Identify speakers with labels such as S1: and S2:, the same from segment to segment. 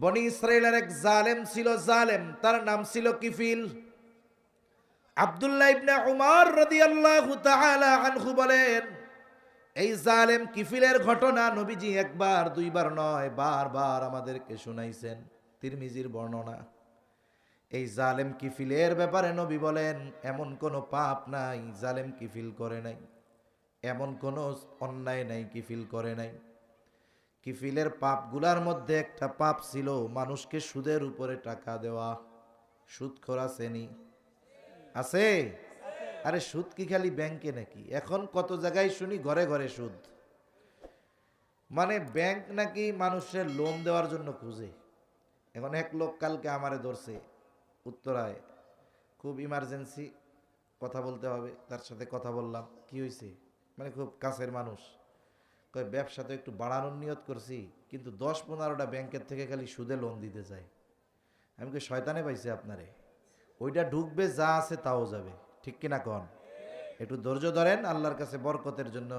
S1: বনি ইসরাইলের এক জালেম ছিল, জালেম, তার নাম ছিল কিফিল। আব্দুল্লাহ ইবনে উমর রাদিয়াল্লাহু তাআলা আনহু বলেন, এই জালেম কিফিলের ঘটনা নবীজি একবার দুইবার নয়, বারবার আমাদেরকে শুনাইছেন। তিরমিজির বর্ণনা। এই জালেম কিফিলের ব্যাপারে নবী বলেন, এমন কোনো পাপ নাই জালেম কিফিল করে নাই, এমন কোনো অন্যায় নাই কিফিল করে নাই। কিফিলের পাপগুলার মধ্যে একটা পাপ ছিল মানুষকে সুদের উপরে টাকা দেওয়া। সুদখোর আসেনি? আছে? আরে সুদ কি খালি ব্যাংকে নাকি? এখন কত জায়গায় শুনি ঘরে ঘরে সুদ। মানে ব্যাংক নাকি মানুষের লোন দেওয়ার জন্য খুঁজে। এখন এক লোক কালকে আমারে ধরছে উত্তরায়, খুব ইমার্জেন্সি কথা বলতে হবে, তার সাথে কথা বললাম। কি হয়েছে? মানে খুব কাছের মানুষ। কয় ব্যবসা তো একটু বাড়ানোর নিয়ত করছি, কিন্তু 10-15টা ব্যাংকের থেকে খালি সুদে লোন দিতে চাই। আমি কি শয়তানে পাইছে আপনারে? ওইটা ঢুকবে, যা আছে তাও যাবে। ঠিক কিনা কন? একটু ধৈর্য ধরেন, আল্লাহর কাছে বরকতের জন্য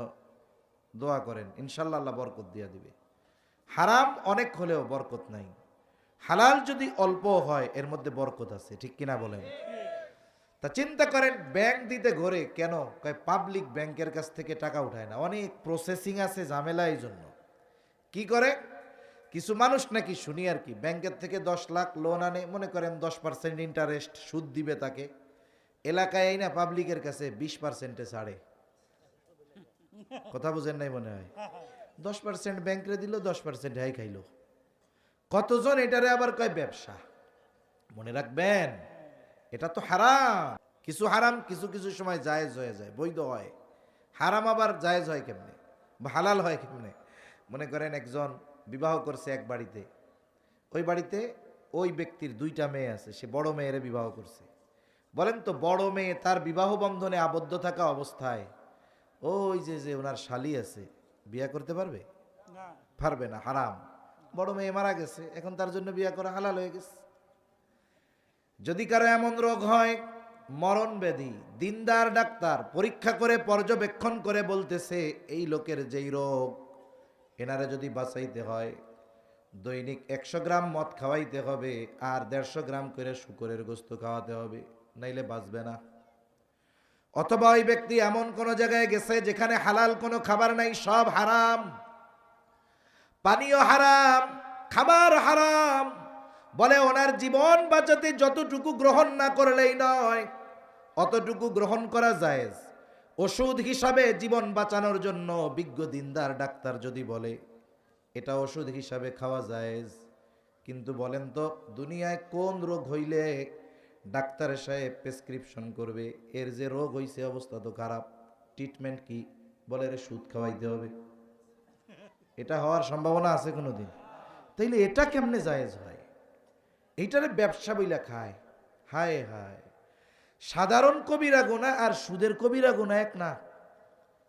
S1: দোয়া করেন, ইনশাল্লাহ আল্লাহ বরকত দিয়ে দিবে। হারাম অনেক হলেও বরকত নাই, হালাল যদি অল্প হয় এর মধ্যে বরকত আছে। ঠিক কিনা বলেন? তা চিন্তা করেন, ব্যাংক দিতে ঘরে কেন? কয় পাবলিক ব্যাংকের কাছ থেকে টাকা উঠায় না, অনেক প্রসেসিং আছে, ঝামেলা। এই জন্য কি করে কিছু মানুষ নাকি শুনি আর কি, ব্যাংকের থেকে 10 লাখ লোন আনে, মনে করেন 10% ইন্টারেস্ট সুদ দিবে তাকে, এলাকায় না পাবলিকের কাছে 20%-এ ছাড়ে। কথা বুঝেন নাই মনে হয়? 10% ব্যাংকে দিল, 10% হাই খাইলো। কতজন এটারে আবার কয় ব্যবসা। মনে রাখবেন, এটা তো হারাম। কিছু হারাম কিছু কিছু সময় জায়েজ হয়ে যায়, বৈধ হয়। হারাম আবার জায়েজ হয় কেমনে বা হালাল হয় কেমনে? মনে করেন একজন বিবাহ করছে এক বাড়িতে, ওই বাড়িতে ওই ব্যক্তির 2টা মেয়ে আছে, সে বড় মেয়েরে বিবাহ করছে। বলেন তো, বড় মেয়ে তার বিবাহ বন্ধনে আবদ্ধ থাকা অবস্থায় ওই যে যে ওনার শালি আছে, বিয়ে করতে পারবে? পারবে না, হারাম। বড় মেয়ে মারা গেছে, এখন তার জন্য বিয়ে করা হালাল হয়ে গেছে। যদি কারো এমন রোগ হয়, মরণ ব্যাধি, দিনদার ডাক্তার পরীক্ষা করে পর্যবেক্ষণ করে বলতেছে এই লোকের যেই রোগ, এনারে যদি বাঁচাইতে হয় দৈনিক 100 গ্রাম মদ খাওয়াইতে হবে আর 150 গ্রাম করে শুকরের গোস্ত খাওয়াতে হবে, নাইলে বাঁচবে না। অথবা ওই ব্যক্তি এমন কোন জায়গায় গেছে যেখানে হালাল কোনো খাবার নাই, সব হারাম, পানীয় হারাম, খাবার হারাম। বলে ওনার জীবন বাঁচাতে যতটুকু গ্রহণ না করলেই নয়, অতটুকু গ্রহণ করা জায়েজ। ওষুধ হিসাবে জীবন বাঁচানোর জন্য বিজ্ঞ দিনদার ডাক্তার যদি বলে এটা ওষুধ হিসাবে খাওয়া জায়েজ। কিন্তু বলেন তো, দুনিয়ায় কোন রোগ হইলে ডাক্তার সাহেব প্রেসক্রিপশন করবে? এর যে রোগ হইছে অবস্থা তো খারাপ, ট্রিটমেন্ট কি? বলে রে সুদ খাওয়াইতে হবে। এটা হওয়ার সম্ভাবনা আছে কোনোদিন? তাইলে এটা কেমনে জায়েজ হয়? এইটারে ব্যবসা বইলা খায়। হায় হায়, সাধারণ কবিরা গুনাহ আর সুদের কবিরা গুনাহ এক না।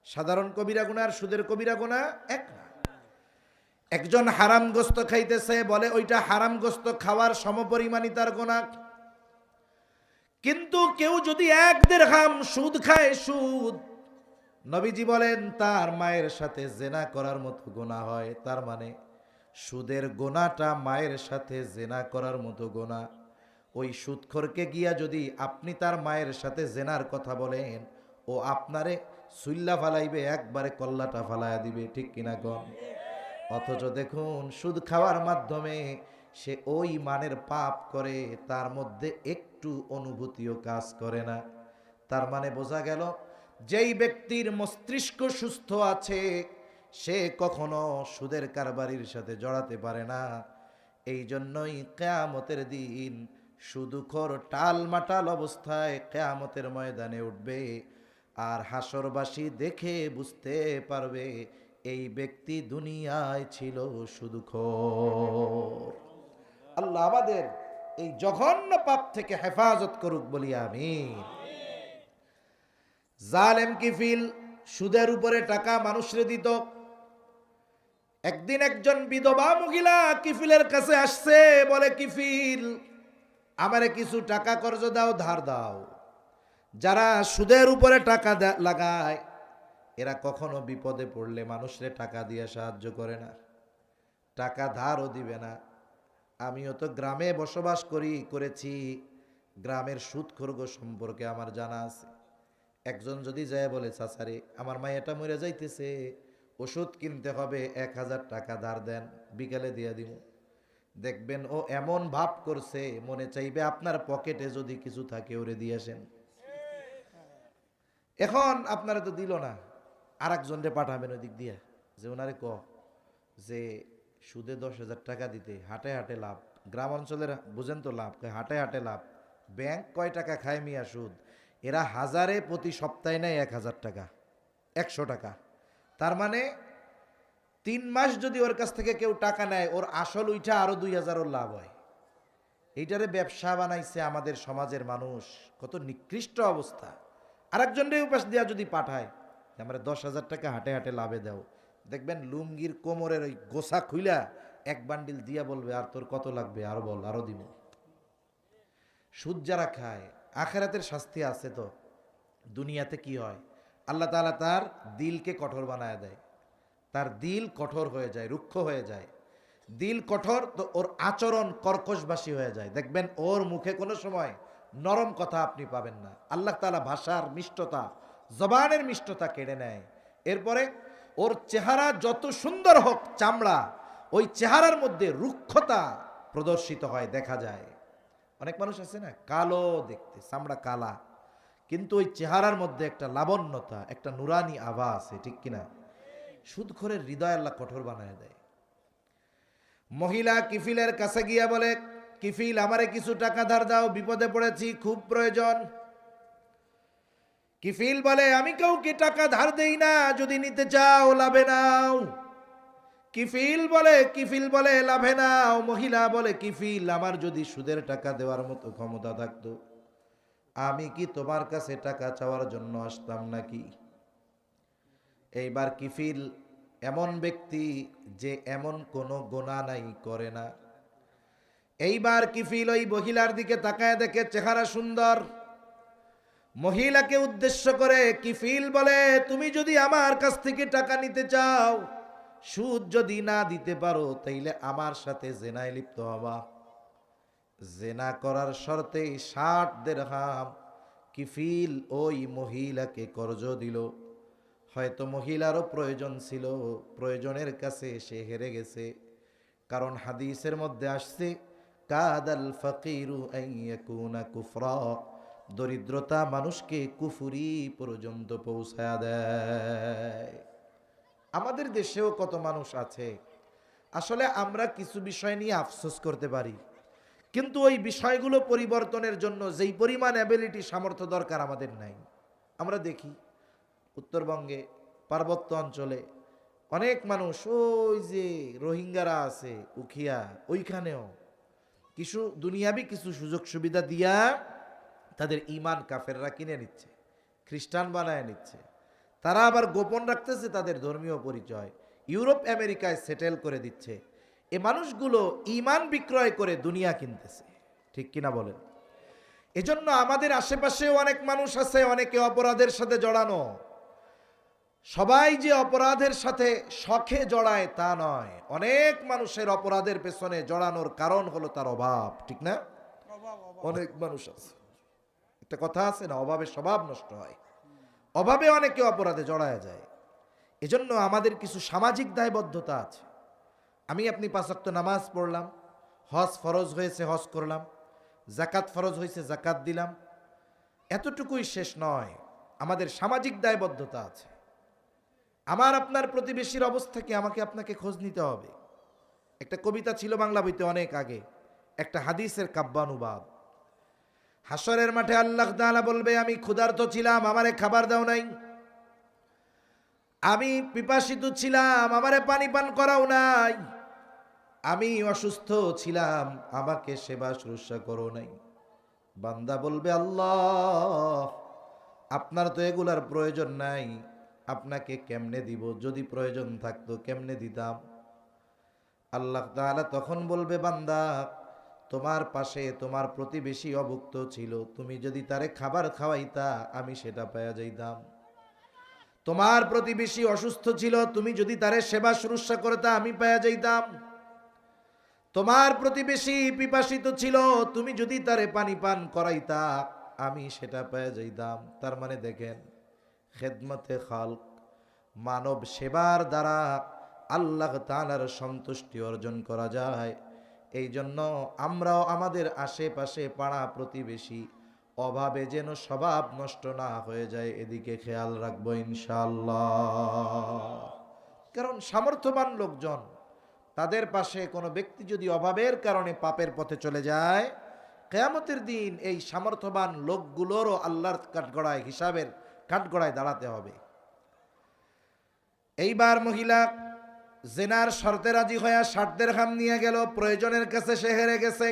S1: সাধারণ কবিরা গুনাহ আর সুদের কবিরা গুনাহ এক না। একজন হারাম গোস্ত খাইতেছে, বলে ওইটা হারাম গোস্ত খাওয়ার সমপরিমাণই তার গুনাহ। কিন্তু কেউ যদি 1 দিরহাম সুদ খায়, সুদ, নবীজি বলেন তার মায়ের সাথে জেনা করার মতো গুনাহ হয়। তার মানে সুদের গুনাহটা মায়ের সাথে জেনা করার মতো গুনাহ। ওই সুদখোরকে গিয়া যদি আপনি তার মায়ের সাথে জেনার কথা বলেন, ও আপনারে সুল্লা ফালাইবে, একবারে কল্লাটা ফালাইয়া দিবে। ঠিক কিনা কন? অথচ দেখুন, সুদ খাওয়ার মাধ্যমে সে ওই মানের পাপ করে, তার মধ্যে একটু অনুভূতিও কাজ করে না। তার মানে বোঝা গেল, যেই ব্যক্তির মস্তিষ্ক সুস্থ আছে সে কখনো সুদের কারবারির সাথে জড়াতে পারে না। এই জন্যই কিয়ামতের দিন সুদখোর টালমাটাল অবস্থায় কিয়ামতের ময়দানে উঠবে, আর হাসরবাসী দেখে বুঝতে পারবে এই ব্যক্তি দুনিয়ায় ছিল সুদখোর। আল্লাহ আমাদের এই জঘন্য পাপ থেকে হেফাজত করুক, বলি আমিন। জালেম কিফিল সুদের উপরে টাকা মানুষরে দিত। একদিন একজন বিধবা মহিলা কিফিলের কাছে আসছে, বলে কিফিল, আমারে কিছু টাকা কর্জ দাও, ধার দাও। যারা সুদের উপরে টাকা লাগায় এরা কখনো বিপদে পড়লে মানুষরে টাকা দিয়ে সাহায্য করে না, টাকা ধারও দিবে না। আমিও তো গ্রামে বসবাস করেছি, গ্রামের সুদখোরগো সম্পর্কে আমার জানা আছে। একজন যদি যায় বলে, চাচারে আমার মাইয়াটা মরে যাইতেছে, ওষুধ কিনতে হবে, 1000 টাকা ধার দেন, বিকালে দিয়ে দিব। দেখবেন ও এমন ভাব করছে, মনে চাইবে আপনার পকেটে যদি কিছু থাকে ওরে দিয়ে আসেন। এখন আপনারা তো দিল না, আর একজনরে পাঠাবেন ওই দিক দিয়ে, যে ওনারে যে সুদে 10,000 টাকা দিতে, হাটে হাটে লাভ। গ্রাম অঞ্চলের বুঝেন তো লাভ, হাটে হাটে লাভ। ব্যাংক কয় টাকা খায় মিয়া সুদ? এরা হাজারে প্রতি সপ্তাহে নেয় 1000 টাকা, 100 টাকা। তার মানে 3 মাস যদি ওর কাছ থেকে কেউ টাকা নেয়, ওর আসল উইঠা আরো 2000 ওর লাভ হয়। এইটারে ব্যবসা বানাইছে আমাদের সমাজের মানুষ। কত নিকৃষ্ট অবস্থা। আরেকজনরে উপাস দিয়া যদি পাঠায়, আমরা 10,000 টাকা হাটে হাটে লাভে দাও, দেখবেন লুঙ্গির কোমরের ওই গোসা খুইলা এক বান্ডিল দিয়া বলবে, আর তোর কত লাগবে, আরো বল, আরো দিব। সুদ যারা খায়, আখেরাতের শাস্তি আছে তো। দুনিয়াতে কি হয়, আল্লাহ তাআলা তার দিলকে কঠোর বানায় দেয়, তার দিল কঠোর হয়ে যায়, রুক্ষ হয়ে যায়। দিল কঠোর তো ওর আচরণ কর্কশভাষী হয়ে যায়। দেখবেন ওর মুখে কোনো সময় নরম কথা আপনি পাবেন না। আল্লাহ তাআলা ভাষার মিষ্টতা, জবানের মিষ্টতা কেড়ে নেয়। এরপরে ওর চেহারা যত সুন্দর হোক, চামড়া, ওই চেহারার মধ্যে রুক্ষতা প্রদর্শিত হয়, দেখা যায়। অনেক মানুষ আছে না, কালো দেখতে, চামড়া কালা, কিন্তু ওই চেহারার মধ্যে একটা লাবণ্যতা, একটা নুরানি আভা আছে, ঠিক কিনা? সুদখোরের হৃদয় আল্লাহ কঠোর বানায় দেয়। মহিলা কিফিলের কাছে গিয়া বলে, কিফিল আমারে কিছু টাকা ধার দাও, বিপদে পড়েছি, খুব প্রয়োজন। কিফিল বলে, আমি কাউকে টাকা ধার দেই না, যদি নিতে চাও লাভে নাও। কিফিল বলে লাভে নাও। মহিলা বলে, কিফিল আমার যদি সুদের টাকা দেওয়ার মতো ক্ষমতা থাকতো, আমি কি তোমার কাছে টাকা চাওয়ার জন্য আসতাম নাকি? এইবার কিফিল এমন ব্যক্তি যে এমন কোনো গুনাহ নাই, করে না। এইবার কিফিল ওই মহিলার দিকে তাকায়, দেখে চেহারা সুন্দর। মহিলাকে উদ্দেশ্য করে কিফিল বলে, তুমি যদি আমার কাছ থেকে টাকা নিতে চাও, সুদ যদি না দিতে পারো, তাইলে আমার সাথে জেনায় লিপ্ত হবা। জেনা করার শর্তে 60 দিরহাম কিফিল ওই মহিলাকে কর্জ দিল। হয়তো মহিলারও প্রয়োজন ছিল, প্রয়োজনের কাছে সে হেরে গেছে। কারণ হাদিসের মধ্যে আসছে, কাদাল ফাকিরু আইয়াকুনা কুফরা, দরিদ্রতা মানুষকে কুফুরি পর্যন্ত পৌঁছায়া দেয়। আমাদের দেশেও কত মানুষ আছে, আসলে আমরা কিছু বিষয় নিয়ে আফসোস করতে পারি, কিন্তু ওই বিষয়গুলো পরিবর্তনের জন্য যেই পরিমাণ অ্যাবিলিটি, সামর্থ্য দরকার আমাদের নাই। আমরা দেখি উত্তরবঙ্গে পার্বত্য অঞ্চলে অনেক মানুষ, ওই যে রোহিঙ্গারা আছে উখিয়া, ওইখানেও কিছু দুনিয়াবি কিছু সুযোগ সুবিধা দিয়া তাদের ইমান কাফেররা কিনে নিচ্ছে, খ্রিস্টান বানায় নিচ্ছে। তারা আবার গোপন রাখতেছে তাদের ধর্মীয় পরিচয়, ইউরোপ আমেরিকায় সেটেল করে দিচ্ছে। এ মানুষগুলো ইমান বিক্রয় করে দুনিয়া কিনতেছে, ঠিক কিনা বলেন? এজন্য আমাদের আশেপাশেও অনেক মানুষ আছে, অনেকে অপরাধের সাথে জড়ানো। সবাই যে অপরাধের সাথে শখে জড়ায় তা নয়। অনেক মানুষের অপরাধের পেছনে জড়ানোর কারণ হলো তার অভাব, ঠিক না? অনেক মানুষ আছে, একটা কথা আছে না, অভাবে স্বভাব নষ্ট হয়। অভাবে অনেকে অপরাধে জড়ায় যায়। এজন্য আমাদের কিছু সামাজিক দায়বদ্ধতা আছে। আমি আপনি 5 ওয়াক্ত নামাজ পড়লাম, হজ ফরজ হয়েছে হজ করলাম, যাকাত ফরজ হয়েছে যাকাত দিলাম, এতটুকুই শেষ নয়। আমাদের সামাজিক দায়বদ্ধতা আছে। আমার আপনার প্রতিবেশীর অবস্থা কি, আমাকে আপনাকে খোঁজ নিতে হবে। একটা কবিতা ছিল বাংলা বইতে অনেক আগে, একটা হাদিসের কাব্যানুবাদ। হাসরের মাঠে আল্লাহ তাআলা বলবে, আমি ক্ষুধার্ত ছিলাম, আমারে খাবার দাও নাই। আমি পিপাসিত ছিলাম, আমারে পানি পান করাও নাই। আমি অসুস্থ ছিলাম, আমাকে সেবা শুশ্রূষা করো নাই। বান্দা বলবে, আল্লাহ আপনার তো এগুলার প্রয়োজন নাই, আপনাকে কেমনে দিব? যদি প্রয়োজন থাকতো কেমনে দিতাম? আল্লাহ তাআলা তখন বলবে, বান্দা তোমার পাশে তোমার প্রতিবেশী অভুক্ত ছিল, তুমি যদি তারে খাবার খাওয়াইতা আমি সেটা পাওয়া যাইতাম। তোমার প্রতিবেশী অসুস্থ ছিল, তুমি যদি তারে সেবা শুশ্রূষা করতা আমি পাওয়া যাইতাম। তোমার প্রতিবেশী পিপাসিত ছিল, তুমি যদি তারে পানি পান করাইতা আমি সেটা পেয়ে যাইতাম। তার মানে দেখেন, খেদমতে খালক, মানব সেবার দ্বারা আল্লাহ তাআলার সন্তুষ্টি অর্জন করা যায়। এই জন্য আমরাও আমাদের আশেপাশে পাড়া প্রতিবেশী অভাবে যেন স্বভাব নষ্ট না হয়ে যায়, এদিকে খেয়াল রাখবো ইনশাআল্লাহ। কারণ সামর্থ্যবান লোকজন, তাদের পাশে কোনো ব্যক্তি যদি অভাবের কারণে পাপের পথে চলে যায়, কিয়ামতের দিন এই সামর্থ্যবান লোকগুলোরও আল্লাহর কাঠগড়ায়, হিসাবের কাঠগড়ায় দাঁড়াতে হবে। এইবার মহিলা জেনার শর্তে রাজি হয়ে 60 দিরহাম নিয়ে গেল, প্রয়োজনের কাছে সে হেরে গেছে।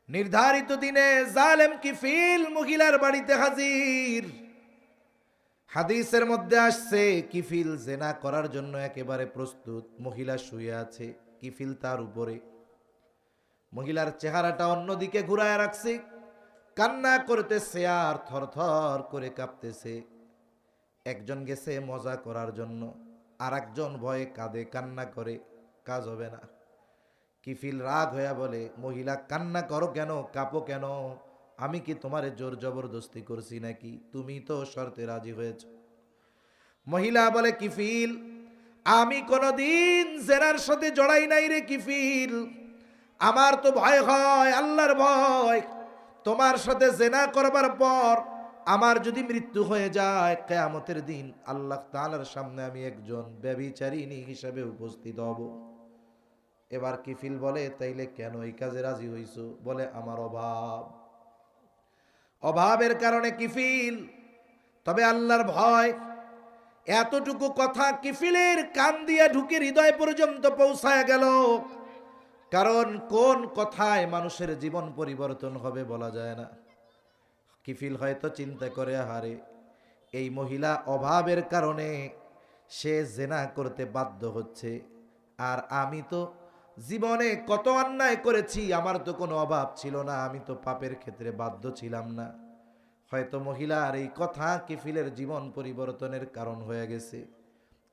S1: নির্ধারিত দিনে জালেম কিফিল মহিলার বাড়িতে হাজির। হাদিসের মধ্যে আসছে কিফিল জেনা করার জন্য একেবারে প্রস্তুত। মহিলা শুয়ে আছে, কিফিল তার উপরে। মহিলার চেহারাটা অন্যদিকে ঘুরায় রাখছে, কান্না করতেছে আর থরথর করে কাঁপতেছে। একজন গেছে মজা করার জন্য, আর একজন ভয়ে কাঁদে, কান্না করে, কাজ হবে না। কিফিল রাগ হইয়া বলে, মহিলা কান্না করো কেন, কাঁপো কেন? আমি কি তোমারে জোর জবরদস্তি করছি নাকি? তুমি তো শর্তে রাজি হয়েছ। মহিলা বলে, কিফিল আমি কোনদিন জেনার সাথে জড়াই নাই রে কিফিল, আমার তো ভয় হয়, আল্লাহর ভয়। তোমার সাথে জেনা করবার পর আমার যদি মৃত্যু হয়ে যায়, কিয়ামতের দিন আল্লাহ তাআলার সামনে আমি একজন ব্যভিচারিণী হিসেবে উপস্থিত হব। এবার কিফিল বলে, তাইলে কেন এই কাজে রাজি হইছো? বলে, আমার অভাব, অভাবের কারণে কিফিল, তবে আল্লাহর ভয়। এতটুকু কথা কিফিলের কান দিয়া ঢুকে হৃদয় পর্যন্ত পৌঁছায় গেল। কারণ কোন কথায় মানুষের জীবন পরিবর্তন হবে বলা যায় না। কিফিল হয়তো চিন্তা করে, হারে এই মহিলা অভাবের কারণে সে জেনা করতে বাধ্য হচ্ছে, আর আমি তো জীবনে কত অন্যায় করেছি, আমার তো কোনো অভাব ছিল না, আমি তো পাপের ক্ষেত্রে বাধ্য ছিলাম না। হয়তো মহিলার এই কথা কিফিলের জীবন পরিবর্তনের কারণ হয়ে গেছে।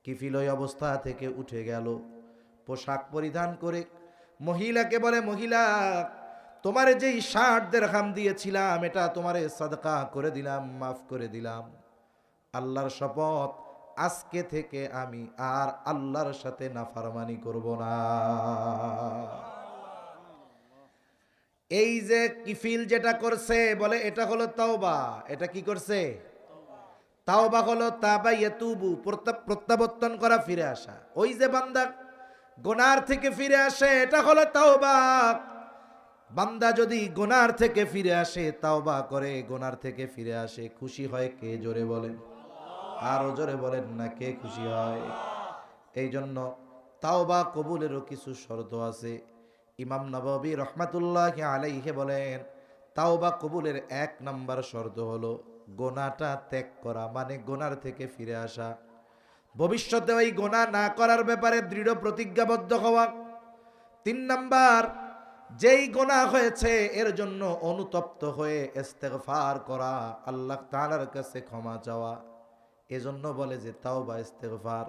S1: কিফিল ওই অবস্থা থেকে উঠে গেল, পোশাক পরিধান করে মহিলাকে বলে, মহিলা তোমারে যেই 60 দিরহাম দিয়েছিলাম এটা তোমারে সাদকা করে দিলাম, মাফ করে দিলাম। আল্লাহর শপথ, আজকে থেকে আমি আর আল্লাহর সাথে নাফরমানি করব না। এই যে কিফিল যেটা করছে, বলে এটা হলো তাওবা। এটা কি করছে? তাওবা হলো তাবা ইয়াতুবু, প্রত্যাবর্তন করা, ফিরে আসা। ওই যে বান্দা গুনার থেকে ফিরে আসে, এটা হলো তাওবা। বান্দা যদি গুনার থেকে ফিরে আসে, তাওবা করে গুনার থেকে ফিরে আসে, খুশি হয় কে? জোরে বলেন, আরো জোরে বলেন না, কে খুশি হয়? এই জন্য তাওবা কবুলেরও কিছু শর্ত আছে। ইমাম নববী রহমাতুল্লাহি আলাইহি বলেন, তাওবা কবুলের 1 নাম্বার শর্ত হলো গোনাটা ত্যাগ করা, মানে গোনার থেকে ফিরে আসা, ভবিষ্যতে ওই গোনা না করার ব্যাপারে দৃঢ় প্রতিজ্ঞাবদ্ধ হওয়া। 3 নাম্বার, যেই গোনা হয়েছে এর জন্য অনুতপ্ত হয়ে ইস্তেগফার করা, আল্লাহ তাআলার কাছে ক্ষমা চাওয়া। এজন্য বলে যে তাওবা ইস্তেগফার।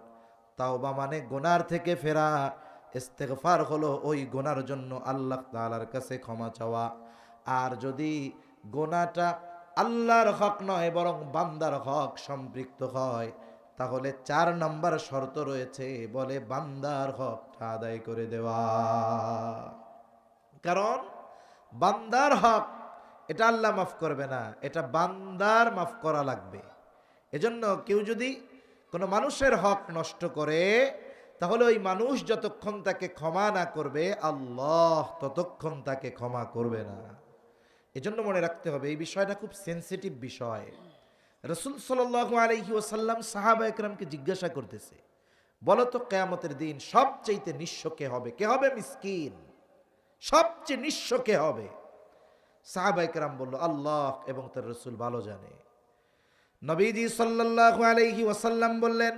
S1: তাওবা মানে গোনার থেকে ফেরা, ইস্তেগফার হলো ওই গোনার জন্য আল্লাহ তাআলার কাছে ক্ষমা চাওয়া। আর যদি গোনাটা আল্লাহর হক নয় বরং বান্দার হক সম্পৃক্ত হয়, তাহলে 4 নাম্বার শর্ত রয়েছে, বলে বান্দার হকটা আদায় করে দেওয়া। কারণ বান্দার হক এটা আল্লাহ মাফ করবে না, এটা বান্দার মাফ করা লাগবে। এজন্য কেউ যদি কোনো মানুষের হক নষ্ট করে, তাহলে ওই মানুষ যতক্ষণ তাকে ক্ষমা না করবে, আল্লাহ ততক্ষণ তাকে ক্ষমা করবে না। এজন্য মনে রাখতে হবে, এই বিষয়টা খুব সেনসিটিভ বিষয়। রাসূল সাল্লাল্লাহু আলাইহি ওয়াসাল্লাম সাহাবা একরামকে জিজ্ঞাসা করতেছে, বলো তো কিয়ামতের দিন সবচেয়ে নিঃস্ব কে হবে? কে হবে মিসকিন? সবচেয়ে নিঃস্ব কে হবে? সাহাবা একরাম বলল, আল্লাহ এবং তার রাসূল ভালো জানে। নবীজি সাল্লাল্লাহু আলাইহি ওয়াসাল্লাম বললেন,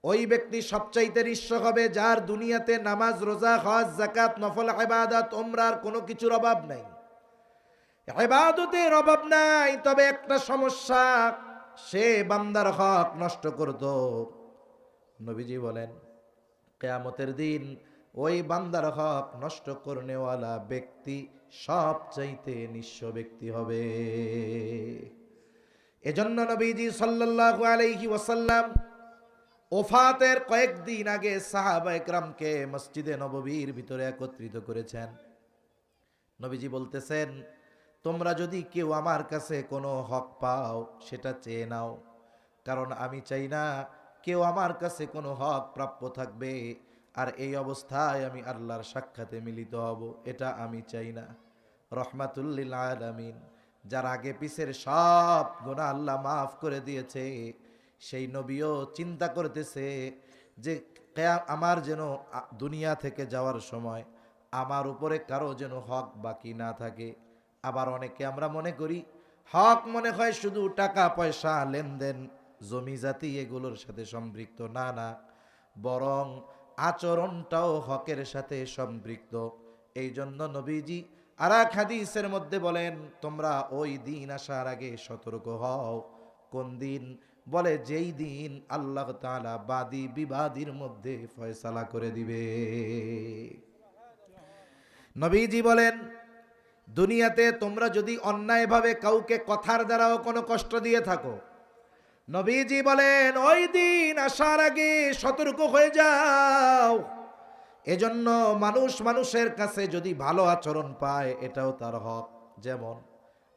S1: ওই ব্যক্তি সবচাইতে নিঃস্ব হবে যার দুনিয়াতে নামাজ, রোজা, হজ, যাকাত, নফল ইবাদত, উমরার কোনো কিছুর অভাব নাই, ইবাদতের অভাব নাই। তবে একটা সমস্যা, সে বান্দার হক নষ্ট করত। নবীজি বলেন, কিয়ামতের দিন ওই বান্দার হক নষ্ট করনেওয়ালা ব্যক্তি সবচাইতে নিঃস্ব ব্যক্তি হবে। এজন্য নবীজি সাল্লাল্লাহু আলাইহি ওয়াসাল্লাম ওফাতের কয়েকদিন আগে সাহাবা একরামকে মসজিদে নববীর ভিতরে একত্রিত করেছেন। নবীজি বলতেছেন, তোমরা যদি কেউ আমার কাছে কোনো হক পাও সেটা চেয়ে নাও, কারণ আমি চাই না কেউ আমার কাছে কোনো হক প্রাপ্য থাকবে আর এই অবস্থায় আমি আল্লাহর সাক্ষাতে মিলিত হব, এটা আমি চাই না। রহমাতুল লিল আলামিন, যার আগে পিছের সব গুনাহ আল্লাহ মাফ করে দিয়েছে, সেই নবীও চিন্তা করতেছে যে আমার যেন দুনিয়া থেকে যাওয়ার সময় আমার উপরে কারো যেন হক বাকি না থাকে। আবার অনেকে আমরা মনে করি হক মনে হয় শুধু টাকা পয়সা লেনদেন জমি জাতি এগুলোর সাথে সম্পৃক্ত, না না, বরং আচরণটাও হকের সাথে সম্পৃক্ত। এই জন্য নবীজি আর এক হাদিসের মধ্যে বলেন, তোমরা ওই দিন আসার আগে সতর্ক হও। কোন দিন? বলে যেই দিন আল্লাহ তাআলা বাদী বিবাদীর মধ্যে ফয়সালা করে দিবে। নবীজি বলেন, দুনিয়াতে তোমরা যদি অন্যায়ভাবে কাউকে কথার দ্বারাও কোনো কষ্ট দিয়ে থাকো, নবীজি বলেন ওই দিন আসার আগে সতর্ক হয়ে যাও। এজন্য মানুষ মানুষের কাছে যদি ভালো আচরণ পায় এটাও তার হক। যেমন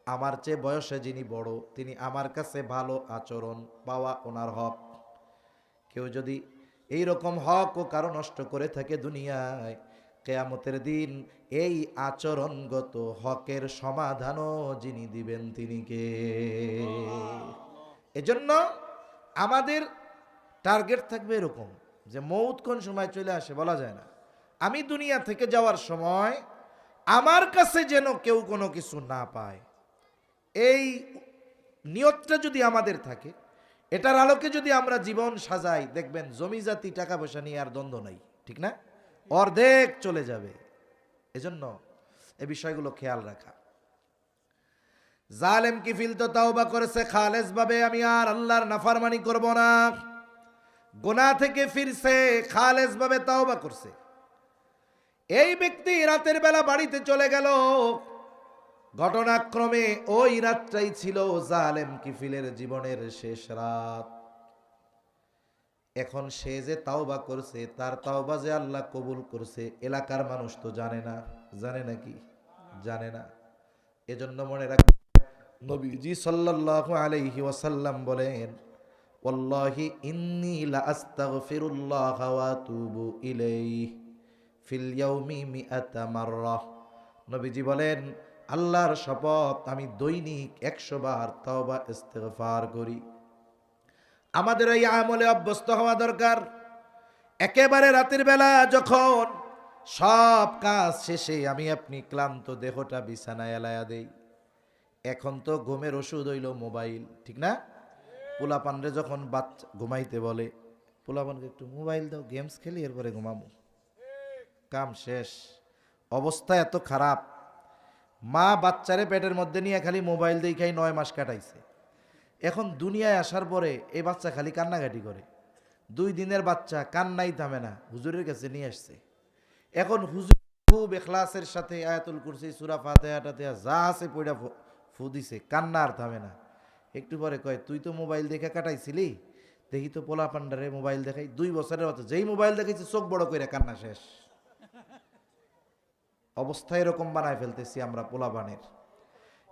S1: আমার চেয়ে বয়সে যিনি বড় তিনি আমার কাছে ভালো আচরণ পাওয়া ওনার হক। কেউ যদি এই রকম হক ও কারো নষ্ট করে থাকে দুনিয়ায়, কিয়ামতের দিন এই আচরণগত হকের সমাধানও যিনি দিবেন তিনি কে? এজন্য আমাদের টার্গেট থাকবে এরকম যে মৌত কোন সময় চলে আসে বলা যায় না। আমি দুনিয়া থেকে যাওয়ার সময় আমার কাছে যেন কেউ কোনো কিছু না পায়, এই নিয়তটা যদি আমাদের থাকে, এটার আলোকে যদি আমরা জীবন সাজাই, দেখবেন জমি জাতি টাকা পয়সা নিয়ে আর দ্বন্দ্ব নাই, ঠিক না? অর্ধেক চলে যাবে। এজন্য এই বিষয়গুলো খেয়াল রাখা। জালেম কিফিল তো তাওবা করেছে খালেস ভাবে, আমি আর আল্লাহর নাফরমানি করব না, গুনাহ থেকে ফিরছে, খালেস ভাবে তাওবা করছে। এই ব্যক্তি রাতের বেলা বাড়িতে চলে গেল। ঘটনাক্রমে ওই রাতটাই ছিল জালেম কিফিলের জীবনের শেষ রাত। এখন সে যে তাওবা করছে, তার তাওবা যে আল্লাহ কবুল করছে এলাকার মানুষ তো জানে না। জানে নাকি? জানে না। এজন্য মনে রাখবেন, নবীজি সাল্লাল্লাহু আলাইহি ওয়াসাল্লাম বলেন, ওয়াল্লাহি ইন্নী লা আস্তাগফিরুল্লাহ ওয়া আতুবু ইলাইহি ফিল ইয়াউমি মিআতা মাররা। নবীজি বলেন, আল্লাহর শপথ, আমি দৈনিক 100 বার তওবা ইস্তিগফার করি। আমাদের এই আমলে অভ্যস্ত হওয়া দরকার। একেবারে রাতের বেলা যখন সব কাজ শেষে আমি আপনি ক্লান্ত দেহটা বিছানায় এলায়া দেই। এখন তো ঘুমের ওষুধ হইল মোবাইল, ঠিক না? পোলাপানরে যখন বাচ্চা ঘুমাইতে বলে, পোলাপানকে একটু মোবাইল দাও, গেমস খেলি, এরপরে ঘুমাবো। কাম শেষ। অবস্থা এত খারাপ, মা বাচ্চারে পেটের মধ্যে নিয়ে খালি মোবাইল দিয়ে খাই 9 মাস কাটাইছে। এখন দুনিয়ায় আসার পরে এই বাচ্চা খালি কান্নাকাটি করে। 2 দিনের বাচ্চা কান্নাই থামে না, হুজুরের কাছে নিয়ে আসছে। এখন হুজুর খুব ইখলাসের সাথে আয়াতুল কুরসি, সূরা ফাতিহাটাতে যা আছে পড়া ফু দিছে, কান্না আর থামে না। একটু পরে কয়, তুই তো মোবাইল দেখে কাটাইছিলি, দেখি তো পোলা পান্ডারে মোবাইল দেখাই। 2 বছরের বাচ্চা, যেই মোবাইল দেখাইছে চোখ বড় করে কান্না শেষ। অবস্থা এরকম বানায় ফেলতেছি আমরা পোলাপানের।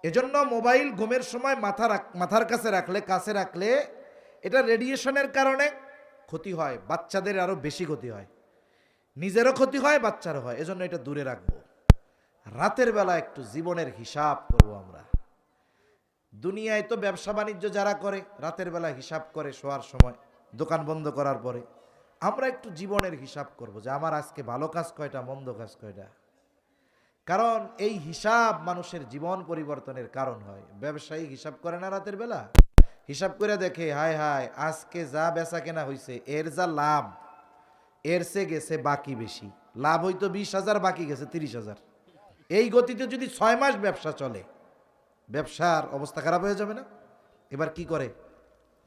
S1: এজন্য মোবাইল ঘুমের সময় মাথার কাছে রাখলে এটা রেডিয়েশনের কারণে ক্ষতি হয়, বাচ্চাদের আরো বেশি ক্ষতি হয়, নিজেরও ক্ষতি হয়, বাচ্চারও হয়। এজন্য এটা দূরে রাখবো। রাতের বেলা একটু জীবনের হিসাব করব আমরা। দুনিয়ায় তো ব্যবসা বাণিজ্য যারা করে রাতের বেলা হিসাব করে শোয়ার সময়, দোকান বন্ধ করার পরে। আমরা একটু জীবনের হিসাব করব যে আমার আজকে ভালো কাজ কয়টা, মন্দ কাজ কয়টা। কারণ এই হিসাব মানুষের জীবন পরিবর্তনের কারণ হয়। ব্যবসায়ী হিসাব করে না রাতের বেলা, হিসাব করে দেখে, হায় হায় আজকে যা বেচা কেনা হয়েছে এর যা লাভ, এর সে গেছে বাকি বেশি। লাভ হয়তো 20,000, বাকি গেছে 30,000। এই গতিতে যদি 6 মাস ব্যবসা চলে, ব্যবসার অবস্থা খারাপ হয়ে যাবে না? এবার কি করে?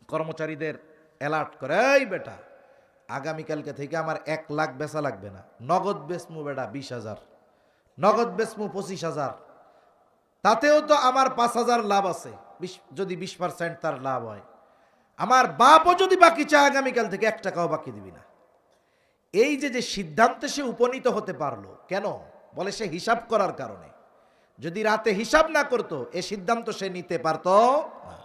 S1: কর্মচারীদের অ্যালার্ট করে, এই বেটা আগামীকালকে থেকে আমার 1 লাখ বেচা লাগবে না, নগদ বেচমু বেটা 20,000, নগদ বেচমু 25,000, তাতেও তো আমার 5,000 লাভ আছে। যদি 20% তার লাভ হয়, আমার বাপও যদি বাকি চায় আগামীকাল থেকে 1 টাকাও বাকি দিবি না। এই যে যে সিদ্ধান্তে সে উপনীত হতে পারলো, কেন? বলে সে হিসাব করার কারণে। যদি রাতে হিসাব না করতো এ সিদ্ধান্ত সে নিতে পারতো না।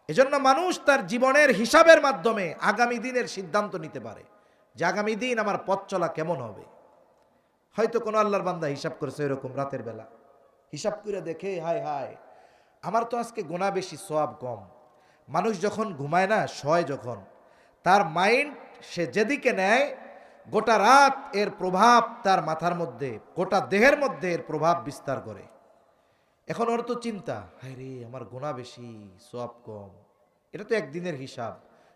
S1: এজন্য মানুষ তার জীবনের হিসাবের মাধ্যমে আগামী দিনের সিদ্ধান্ত নিতে পারে যে আগামী দিন আমার পথ চলা কেমন হবে। হয়তো কোনো আল্লাহর বান্দা হিসাব করেছে এরকম রাতের বেলা, হিসাব করে দেখে হায় হায় আমার তো আজকে গুনাহ বেশি সওয়াব কম। মানুষ যখন ঘুমায় না, শয় যখন, তার মাইন্ড সে যেদিকে নেয় গোটা রাত এর প্রভাব তার মাথার মধ্যে, গোটা দেহের মধ্যে এর প্রভাব বিস্তার করে। এখন ওর তো চিন্তা, হায় রে আমার গুনাহ বেশি সওয়াব কম। এটা তো একদিনের হিসাব।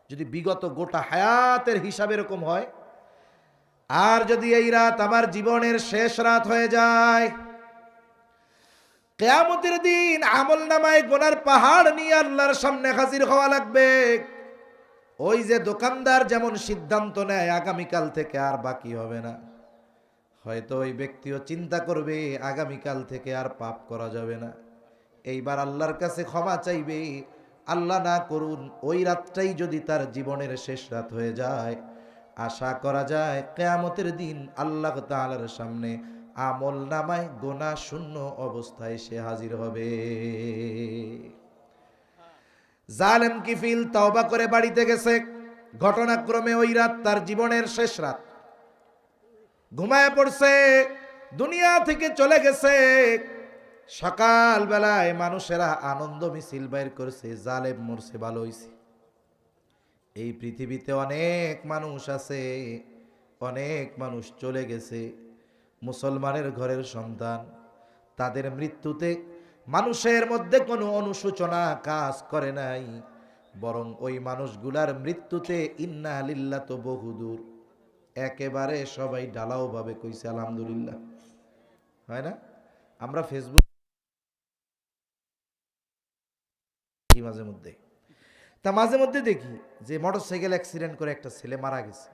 S1: যদি বিগত গোটা হায়াতের হিসাব এরকম হয়, আর যদি এই রাত আমার জীবনের শেষ রাত হয়ে যায়, কিয়ামতের দিন আমল নামায় গুনার পাহাড় নিয়ে আল্লাহর সামনে হাজির হওয়া লাগবে। ওই যে দোকানদার যেমন সিদ্ধান্ত নেয় আগামীকাল থেকে আর বাকি হবে না, হয়তো ওই ব্যক্তিও চিন্তা করবে আগামীকাল থেকে আর পাপ করা যাবে না, এইবার আল্লাহর কাছে ক্ষমা চাইবে। আল্লাহ না করুন ওই রাতটাই যদি তার জীবনের শেষ রাত হয়ে যায়, আশা করা যায় কিয়ামতের দিন আল্লাহ তাআলার সামনে আমল নামায় গুনাহ শূন্য অবস্থায় সে হাজির হবে। জালেম কিফিল তওবা করে বাড়িতে গেছে, ঘটনাক্রমে ওই রাত তার জীবনের শেষ রাত, ঘুমায় পড়ছে, দুনিয়া থেকে চলে গেছে। সকাল বেলায় মানুষেরা আনন্দ মিছিল বাইর করছে, জালেম মরছে, ভালো হইছে। এই পৃথিবীতে অনেক মানুষ আছে, অনেক মানুষ চলে গেছে, মুসলমানের ঘরের সন্তান, তাদের মৃত্যুতে মানুষের মধ্যে কোনো অনুশোচনা কাজ করে নাই, বরং ওই মানুষগুলার মৃত্যুতে ইন্না লিল্লাহ তো বহুদূর, একেবারে সবাই ঢালাও ভাবে কইছে আলহামদুলিল্লাহ। হয় না? আমরা ফেসবুক মাঝে মধ্যে, তা মাঝে মধ্যে দেখি যে মোটরসাইকেল অ্যাক্সিডেন্ট করে একটা ছেলে মারা গেছে,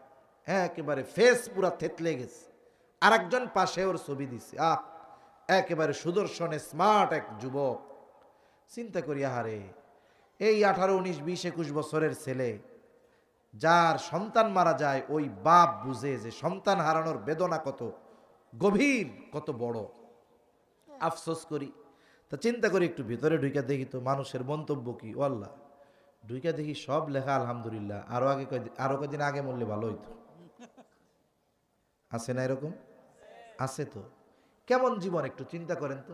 S1: হ্যাঁ একেবারে ফেস পুরা থেতলে গেছে, আর একজন পাশে ওর ছবি দিছে, একেবারে সুদর্শনে স্মার্ট এক যুবক। চিন্তা করি আহারে, এই 18, 19, 20, 21 বছরের ছেলে, যার সন্তান মারা যায়, ওই বাপ বুঝে যে সন্তান হারানোর বেদনা কত গভীর, কত বড়। আফসোস করি। তা চিন্তা করি একটু ভিতরে ঢুইকা দেখি তো মানুষের মন্তব্য কি। ও আল্লাহ, ঢুইকা দেখি সব লেখা আলহামদুলিল্লাহ, আরো কদিন আগে মরলে ভালো হইতো। আছে না এরকম? আছে তো। কেমন জীবন একটু চিন্তা করেন তো।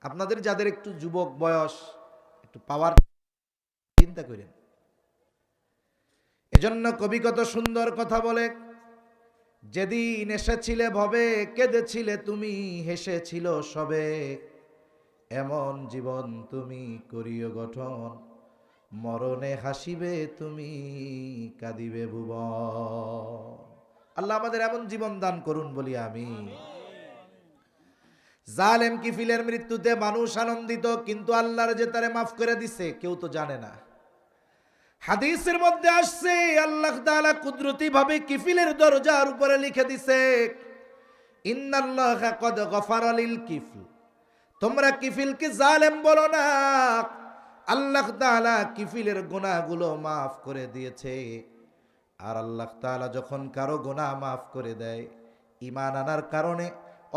S1: আপনাদের যাদের একটু যুবক বয়স, একটু পাওয়ার, চিন্তা করেন। এজন্য কবি কত সুন্দর কথা বলে, যেদিন এসেছিলে ভবে কেঁদেছিলে তুমি, হেসেছিল সবে, এমন জীবন তুমি করিও গঠন, মরণে হাসিবে তুমি, কাঁদিবে ভুবন। আল্লাহ আমাদের এমন জীবন দান করুন বলি আমি। জালেম কিফিলের মৃত্যুতে মানুষ আনন্দিত, কিন্তু আল্লাহর যে তারে মাফ করে দিছে কেউ তো জানে না। হাদিসের মধ্যে আসছে আল্লাহ তাআলা কুদরতি ভাবে কিফিলের দরজার উপরে লিখে দিছে, ইন্নাল্লাহা ক্বাদ গফারা লিল কিফল, তোমরা কিফিলকে জালেম বলো না, আল্লাহ তাআলা কিফিলের গুনাহগুলো মাফ করে দিয়েছে। আর আল্লাহ তাআলা যখন কারো গুনাহ মাফ করে দেয়, ঈমান আনার কারণে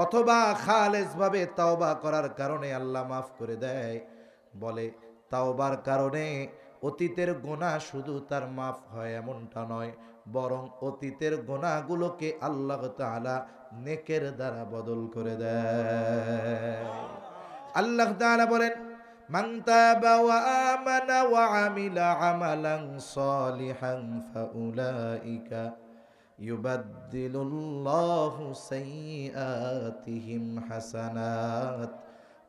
S1: অথবা খালেস ভাবে তাওবা করার কারণে আল্লাহ মাফ করে দেয়। বলে তাওবার কারণে অতীতের গুনাহ শুধু তার মাফ হয় এমনটা নয়, বরং অতীতের গুনাহগুলোকে আল্লাহ তাআলা নেকের দ্বারা বদল করে দেয়। আল্লাহ তাআলা বলেন, মান তাবা ওয়া আমানা ওয়া আমিলা আমালান সালিহান ফাউলাইকা ইউবাদদিলুল্লাহু সাইয়্যাতিহিম হাসানাত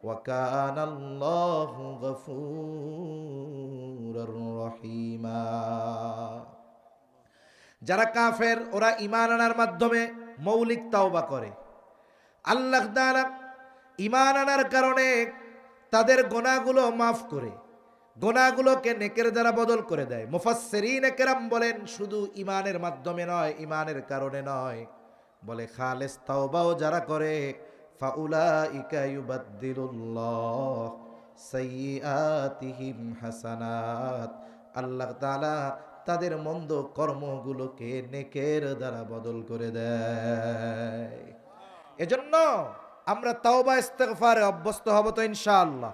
S1: ওয়া কানাল্লাহু গফুরুর রহিমা। যারা কাফের ওরা ঈমান আনার মাধ্যমে মৌলিক তাওবা করে, আল্লাহ তাআলা ঈমান আনার কারণে তাদের গুনাহগুলো মাফ করে, গুনাহগুলোকে নেকের দ্বারা বদল করে দেয়। মুফাসসিরিন কেরাম বলেন শুধু ঈমানের মাধ্যমে নয়, ঈমানের কারণে নয়, বলে খালেস তাওবাও যারা করে ফাউলাইকা ইউবাদদিলুল্লাহ সাইয়্যাতিহিম হাসানাত, আল্লাহ তাআলা তাদের মন্দ কর্মগুলোকে নেকের দ্বারা বদল করে দেয়। এজন্য আমরা তাওবা ইস্তেগফারে অভ্যস্ত হব তো ইনশাআল্লাহ।